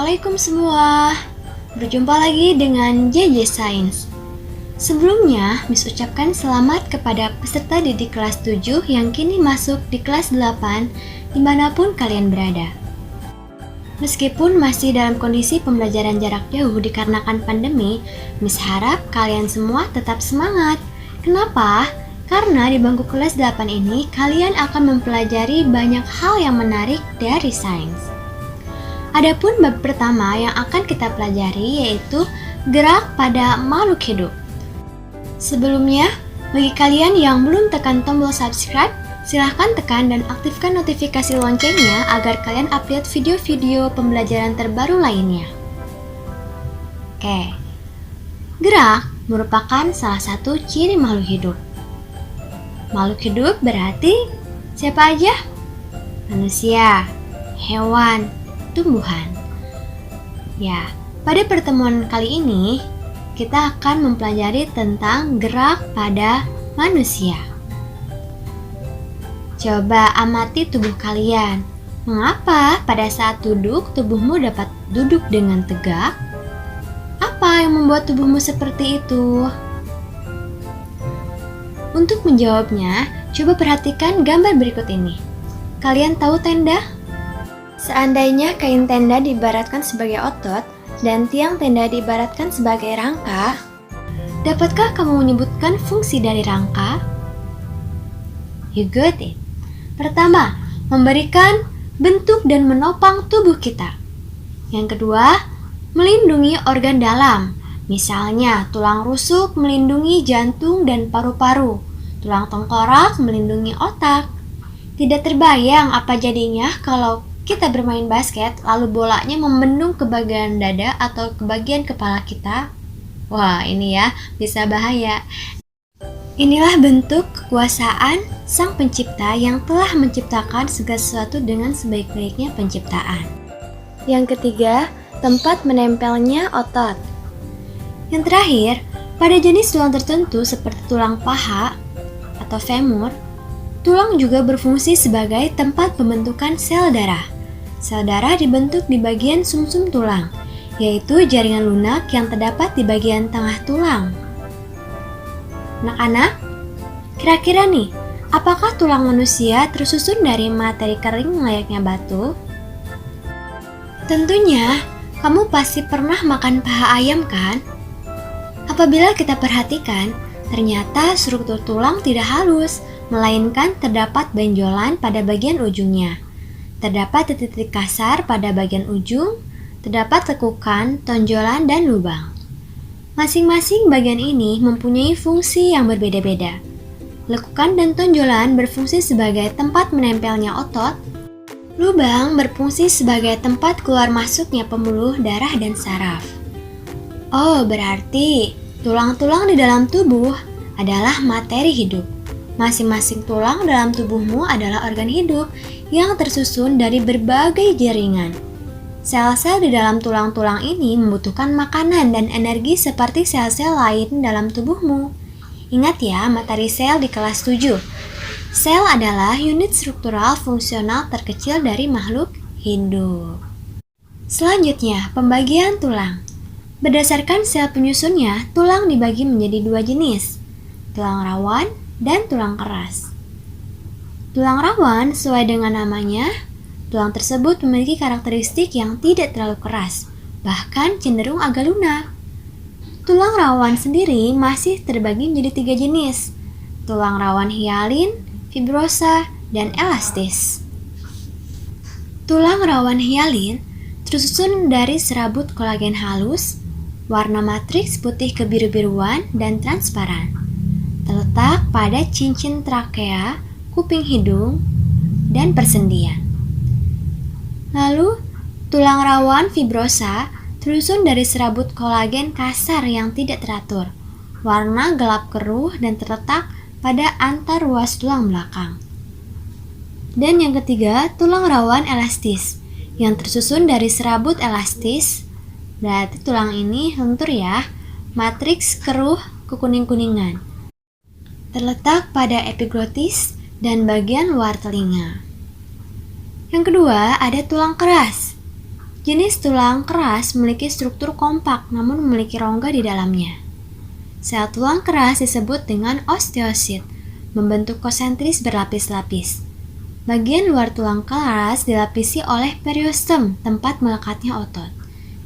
Assalamualaikum semua. Berjumpa lagi dengan JJ Science. Sebelumnya, Miss ucapkan selamat kepada peserta didik kelas 7 yang kini masuk di kelas 8 dimanapun kalian berada. Meskipun masih dalam kondisi pembelajaran jarak jauh dikarenakan pandemi, Miss harap kalian semua tetap semangat. Kenapa? Karena di bangku kelas 8 ini kalian akan mempelajari banyak hal yang menarik dari sains. Adapun bab pertama yang akan kita pelajari yaitu gerak pada makhluk hidup. Sebelumnya, bagi kalian yang belum tekan tombol subscribe, silahkan tekan dan aktifkan notifikasi loncengnya agar kalian update video-video pembelajaran terbaru lainnya. Oke, gerak merupakan salah satu ciri makhluk hidup. Makhluk hidup berarti siapa aja? Manusia, hewan, tumbuhan. Ya, pada pertemuan kali ini kita akan mempelajari tentang gerak pada manusia. Coba amati tubuh kalian. Mengapa pada saat duduk tubuhmu dapat duduk dengan tegak? Apa yang membuat tubuhmu seperti itu? Untuk menjawabnya, coba perhatikan gambar berikut ini. Kalian tahu tenda? Seandainya kain tenda diibaratkan sebagai otot dan tiang tenda diibaratkan sebagai rangka, dapatkah kamu menyebutkan fungsi dari rangka? You got it. Pertama, memberikan bentuk dan menopang tubuh kita. Yang kedua, melindungi organ dalam. Misalnya, tulang rusuk melindungi jantung dan paru-paru. Tulang tengkorak melindungi otak. Tidak terbayang apa jadinya kalau kita bermain basket, lalu bolanya membendung ke bagian dada atau ke bagian kepala kita. Wah, ini ya, bisa bahaya. Inilah bentuk kekuasaan Sang Pencipta yang telah menciptakan segala sesuatu dengan sebaik-baiknya penciptaan. Yang ketiga, tempat menempelnya otot. Yang terakhir, pada jenis tulang tertentu seperti tulang paha atau femur, tulang juga berfungsi sebagai tempat pembentukan sel darah. Sel darah dibentuk di bagian sumsum tulang, yaitu jaringan lunak yang terdapat di bagian tengah tulang. Anak-anak, kira-kira nih, apakah tulang manusia tersusun dari materi kering layaknya batu? Tentunya, kamu pasti pernah makan paha ayam kan? Apabila kita perhatikan, ternyata struktur tulang tidak halus, melainkan terdapat benjolan pada bagian ujungnya. Terdapat titik-titik kasar pada bagian ujung, terdapat lekukan, tonjolan, dan lubang. Masing-masing bagian ini mempunyai fungsi yang berbeda-beda. Lekukan dan tonjolan berfungsi sebagai tempat menempelnya otot. Lubang berfungsi sebagai tempat keluar masuknya pembuluh darah dan saraf. Oh, berarti tulang-tulang di dalam tubuh adalah materi hidup. Masing-masing tulang dalam tubuhmu adalah organ hidup yang tersusun dari berbagai jaringan. Sel-sel di dalam tulang-tulang ini membutuhkan makanan dan energi seperti sel-sel lain dalam tubuhmu. Ingat ya, materi sel di kelas 7. Sel adalah unit struktural fungsional terkecil dari makhluk hidup. Selanjutnya, pembagian tulang. Berdasarkan sel penyusunnya, tulang dibagi menjadi dua jenis, tulang rawan dan tulang keras. Tulang rawan sesuai dengan namanya, tulang tersebut memiliki karakteristik yang tidak terlalu keras, bahkan cenderung agak lunak. Tulang rawan sendiri masih terbagi menjadi tiga jenis, tulang rawan hialin, fibrosa, dan elastis. Tulang rawan hialin tersusun dari serabut kolagen halus, warna matriks putih kebiru-biruan dan transparan. Terletak pada cincin trakea, kuping hidung, dan persendian. Lalu, tulang rawan fibrosa tersusun dari serabut kolagen kasar yang tidak teratur, warna gelap keruh dan terletak pada antar ruas tulang belakang. Dan yang ketiga, tulang rawan elastis yang tersusun dari serabut elastis. Berarti tulang ini lentur ya, matriks keruh kekuning-kuningan. Terletak pada epiglotis dan bagian luar telinga. Yang kedua, ada tulang keras. Jenis tulang keras memiliki struktur kompak namun memiliki rongga di dalamnya. Sel tulang keras disebut dengan osteosit, membentuk konsentris berlapis-lapis. Bagian luar tulang keras dilapisi oleh periostem, tempat melekatnya otot.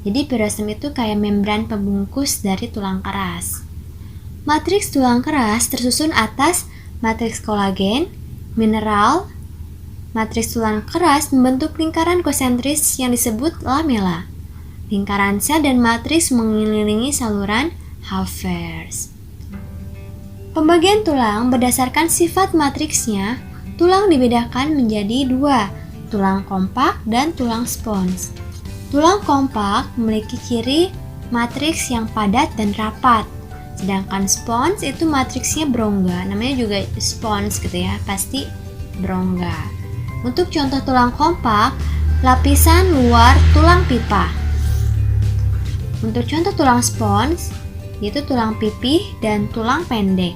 Jadi periostem itu kayak membran pembungkus dari tulang keras. Matriks tulang keras tersusun atas matriks kolagen, mineral. Matriks tulang keras membentuk lingkaran konsentris yang disebut lamela. Lingkaran sel dan matriks mengelilingi saluran Havertz. Pembagian tulang berdasarkan sifat matriksnya, tulang dibedakan menjadi dua, tulang kompak dan tulang spons. Tulang kompak memiliki ciri matriks yang padat dan rapat, sedangkan spons itu matriksnya berongga, namanya juga spons gitu ya, pasti berongga. Untuk contoh tulang kompak, lapisan luar tulang pipa. Untuk contoh tulang spons, yaitu tulang pipih dan tulang pendek.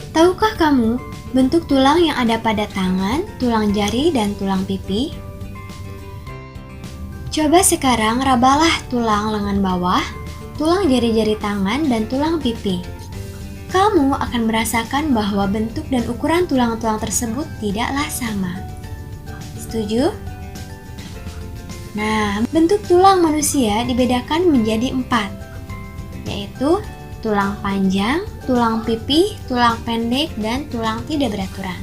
Tahukah kamu bentuk tulang yang ada pada tangan, tulang jari, dan tulang pipi? Coba sekarang rabalah tulang lengan bawah, tulang jari-jari tangan, dan tulang pipi. Kamu akan merasakan bahwa bentuk dan ukuran tulang-tulang tersebut tidaklah sama. Setuju? Nah, bentuk tulang manusia dibedakan menjadi 4, yaitu tulang panjang, tulang pipih, tulang pendek, dan tulang tidak beraturan.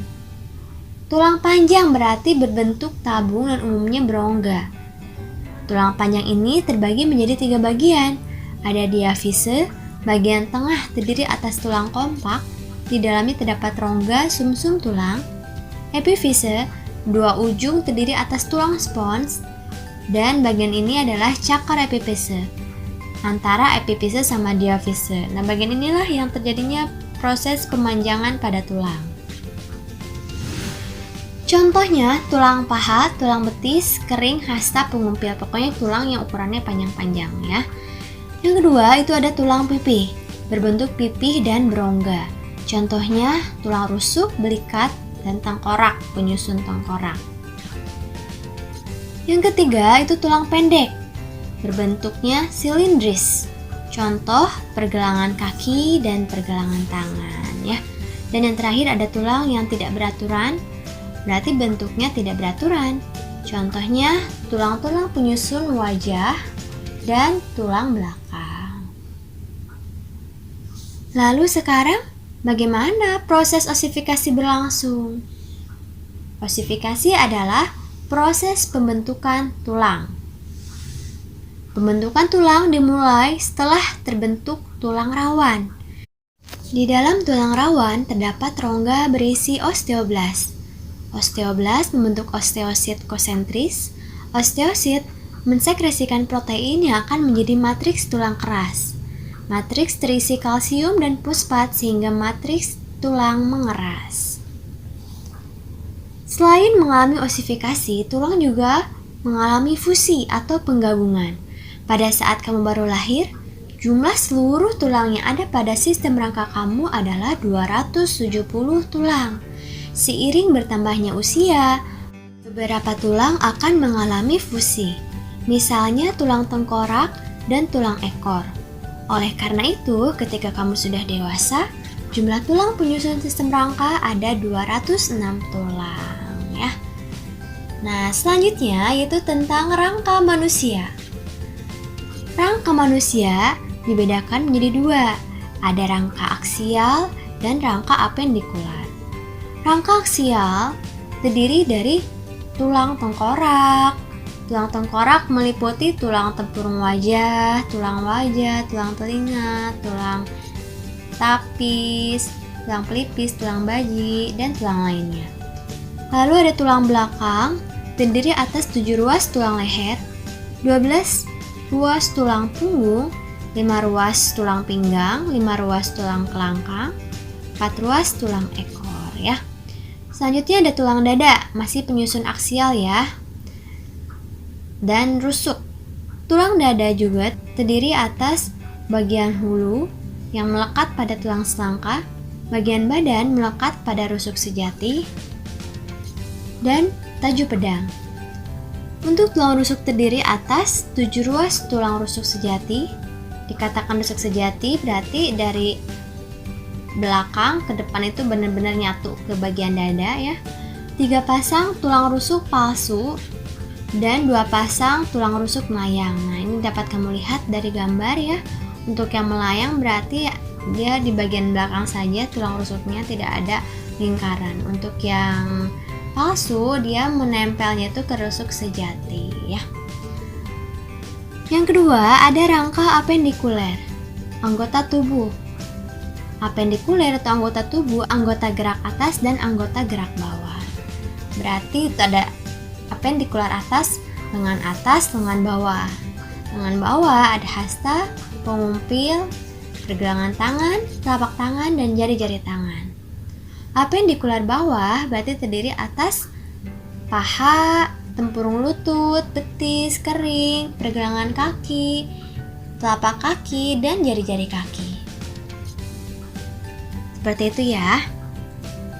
Tulang panjang berarti berbentuk tabung dan umumnya berongga. Tulang panjang ini terbagi menjadi 3 bagian. Ada diafise, bagian tengah terdiri atas tulang kompak, di dalamnya terdapat rongga sumsum tulang. Epifise, 2 ujung terdiri atas tulang spons, dan bagian ini adalah cakar epifise antara epifise sama diafise. Nah, bagian inilah yang terjadinya proses pemanjangan pada tulang. Contohnya tulang paha, tulang betis, kering, hasta, pengumpil, pokoknya tulang yang ukurannya panjang-panjang ya. Yang kedua itu ada tulang pipih, berbentuk pipih dan berongga. Contohnya tulang rusuk, belikat, dan tengkorak, penyusun tengkorak. Yang ketiga itu tulang pendek, berbentuknya silindris. Contoh pergelangan kaki dan pergelangan tangan ya. Dan yang terakhir ada tulang yang tidak beraturan, berarti bentuknya tidak beraturan. Contohnya tulang-tulang penyusun wajah dan tulang belakang. Lalu sekarang bagaimana proses osifikasi berlangsung? Osifikasi adalah proses pembentukan tulang. Pembentukan tulang dimulai setelah terbentuk tulang rawan. Di dalam tulang rawan terdapat rongga berisi osteoblast. Osteoblast membentuk osteosit konsentris. Osteosit mensekresikan protein yang akan menjadi matriks tulang keras. Matriks terisi kalsium dan fosfat sehingga matriks tulang mengeras. Selain mengalami osifikasi, tulang juga mengalami fusi atau penggabungan. Pada saat kamu baru lahir, jumlah seluruh tulang yang ada pada sistem rangka kamu adalah 270 tulang. Seiring bertambahnya usia, beberapa tulang akan mengalami fusi. Misalnya tulang tengkorak dan tulang ekor. Oleh karena itu, ketika kamu sudah dewasa, jumlah tulang penyusun sistem rangka ada 206 tulang ya. Nah, selanjutnya yaitu tentang rangka manusia. Rangka manusia dibedakan menjadi 2. Ada rangka aksial dan rangka apendikular. Rangka aksial terdiri dari tulang tengkorak. Tulang tengkorak meliputi tulang tempurung wajah, tulang telinga, tulang tapis, tulang pelipis, tulang baji, dan tulang lainnya. Lalu ada tulang belakang, terdiri atas 7 ruas tulang leher, 12 ruas tulang punggung, 5 ruas tulang pinggang, 5 ruas tulang kelangkang, 4 ruas tulang ekor ya. Selanjutnya ada tulang dada, masih penyusun aksial ya. Dan rusuk. Tulang dada juga terdiri atas bagian hulu yang melekat pada tulang selangka, bagian badan melekat pada rusuk sejati, dan taju pedang. Untuk tulang rusuk terdiri atas 7 ruas tulang rusuk sejati. Dikatakan rusuk sejati berarti dari belakang ke depan itu benar-benar nyatu ke bagian dada ya. 3 pasang tulang rusuk palsu dan 2 pasang tulang rusuk melayang. Nah, ini dapat kamu lihat dari gambar ya. Untuk yang melayang berarti dia di bagian belakang saja tulang rusuknya, tidak ada lingkaran. Untuk yang palsu dia menempelnya itu ke rusuk sejati ya. Yang kedua ada rangka apendikuler, anggota tubuh. Apendikuler atau anggota tubuh, anggota gerak atas dan anggota gerak bawah. Berarti itu ada apendikular atas, lengan bawah. Lengan bawah ada hasta, pengumpil, pergelangan tangan, telapak tangan, dan jari-jari tangan. Apendikular bawah berarti terdiri atas paha, tempurung lutut, betis, kering, pergelangan kaki, telapak kaki, dan jari-jari kaki. Seperti itu ya.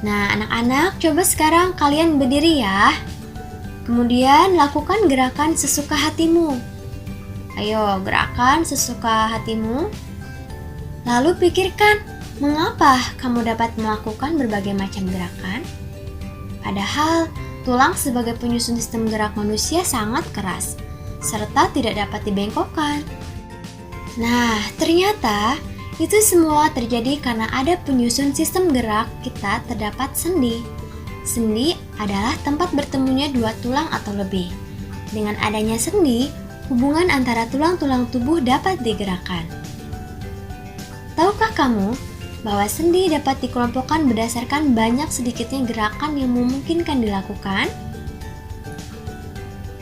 Nah, anak-anak, coba sekarang kalian berdiri ya. Kemudian lakukan gerakan sesuka hatimu. Ayo, gerakan sesuka hatimu. Lalu pikirkan, mengapa kamu dapat melakukan berbagai macam gerakan? Padahal, tulang sebagai penyusun sistem gerak manusia sangat keras, serta tidak dapat dibengkokkan. Nah, ternyata itu semua terjadi karena ada penyusun sistem gerak kita terdapat sendi. Sendi adalah tempat bertemunya 2 tulang atau lebih. Dengan adanya sendi, hubungan antara tulang-tulang tubuh dapat digerakkan. Tahukah kamu bahwa sendi dapat dikelompokkan berdasarkan banyak sedikitnya gerakan yang memungkinkan dilakukan?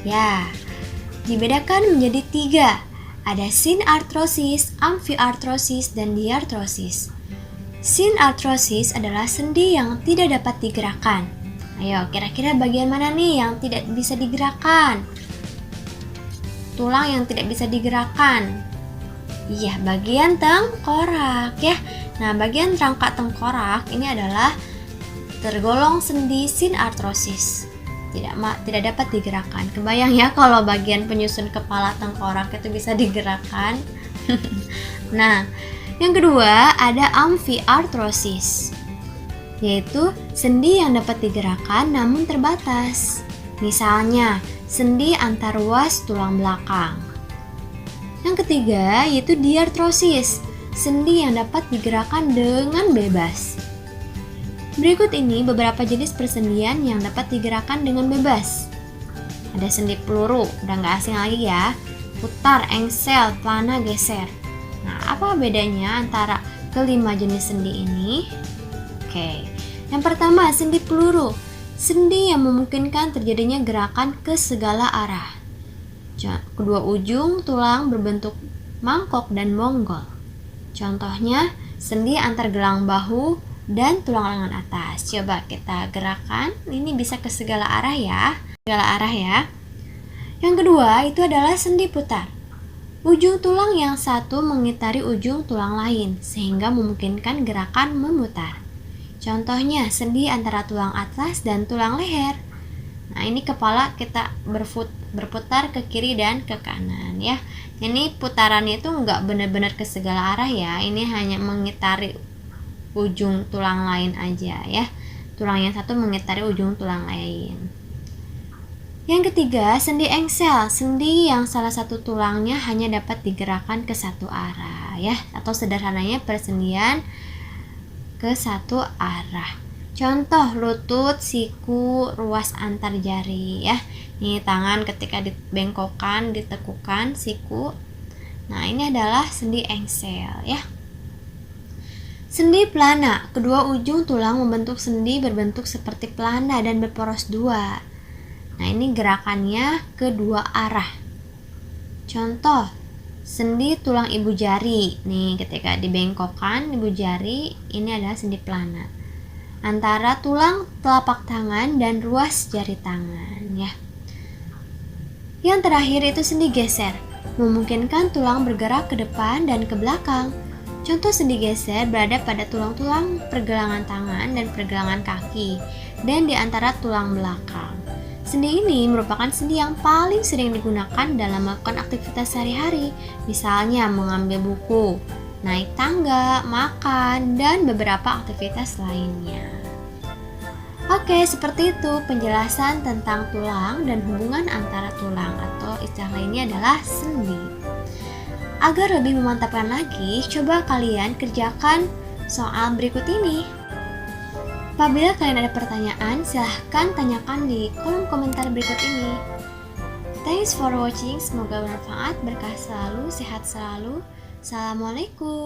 Ya, dibedakan menjadi 3. Ada synarthrosis, amphiarthrosis, dan diarthrosis. Synarthrosis adalah sendi yang tidak dapat digerakkan. Ayo, kira-kira bagian mana nih yang tidak bisa digerakkan? Tulang yang tidak bisa digerakkan. Iya, bagian tengkorak ya. Nah, bagian rangka tengkorak ini adalah tergolong sendi synarthrosis. Tidak dapat digerakkan. Kebayang ya kalau bagian penyusun kepala tengkorak itu bisa digerakkan. Nah, yang kedua ada amphiarthrosis, yaitu sendi yang dapat digerakkan namun terbatas. Misalnya, sendi antar ruas tulang belakang. Yang ketiga yaitu diarthrosis, sendi yang dapat digerakkan dengan bebas. Berikut ini beberapa jenis persendian yang dapat digerakkan dengan bebas. Ada sendi peluru, udah nggak asing lagi ya. Putar, engsel, plana, geser. Nah, apa bedanya antara kelima jenis sendi ini? Oke, yang pertama sendi peluru, sendi yang memungkinkan terjadinya gerakan ke segala arah. Kedua ujung tulang berbentuk mangkok dan bonggol. Contohnya sendi antar gelang bahu dan tulang lengan atas. Coba kita gerakan, ini bisa ke segala arah ya. Yang kedua itu adalah sendi putar. Ujung tulang yang satu mengitari ujung tulang lain sehingga memungkinkan gerakan memutar. Contohnya sendi antara tulang atlas dan tulang leher. Nah, ini kepala kita berputar ke kiri dan ke kanan ya. Ini putarannya itu nggak benar-benar ke segala arah ya. Ini hanya mengitari ujung tulang lain aja ya. Tulang yang satu mengitari ujung tulang lain. Yang ketiga, sendi engsel, sendi yang salah satu tulangnya hanya dapat digerakkan ke satu arah ya, atau sederhananya persendian ke satu arah. Contoh lutut, siku, ruas antar jari ya. Ini tangan ketika dibengkokkan, ditekukan, siku. Nah, ini adalah sendi engsel ya. Sendi plana, kedua ujung tulang membentuk sendi berbentuk seperti pelana dan berporos dua. Nah, ini gerakannya ke dua arah. Contoh, sendi tulang ibu jari. Nih, ketika dibengkokkan ibu jari, ini adalah sendi plana. Antara tulang telapak tangan dan ruas jari tangan ya. Yang terakhir itu sendi geser, memungkinkan tulang bergerak ke depan dan ke belakang. Contoh sendi geser berada pada tulang-tulang pergelangan tangan dan pergelangan kaki dan di antara tulang belakang. Sendi ini merupakan sendi yang paling sering digunakan dalam melakukan aktivitas sehari-hari, misalnya mengambil buku, naik tangga, makan, dan beberapa aktivitas lainnya. Oke, seperti itu penjelasan tentang tulang dan hubungan antara tulang atau istilah lainnya adalah sendi. Agar lebih memantapkan lagi, coba kalian kerjakan soal berikut ini. Apabila kalian ada pertanyaan, silahkan tanyakan di kolom komentar berikut ini. Thanks for watching, semoga bermanfaat, berkah selalu, sehat selalu. Assalamualaikum.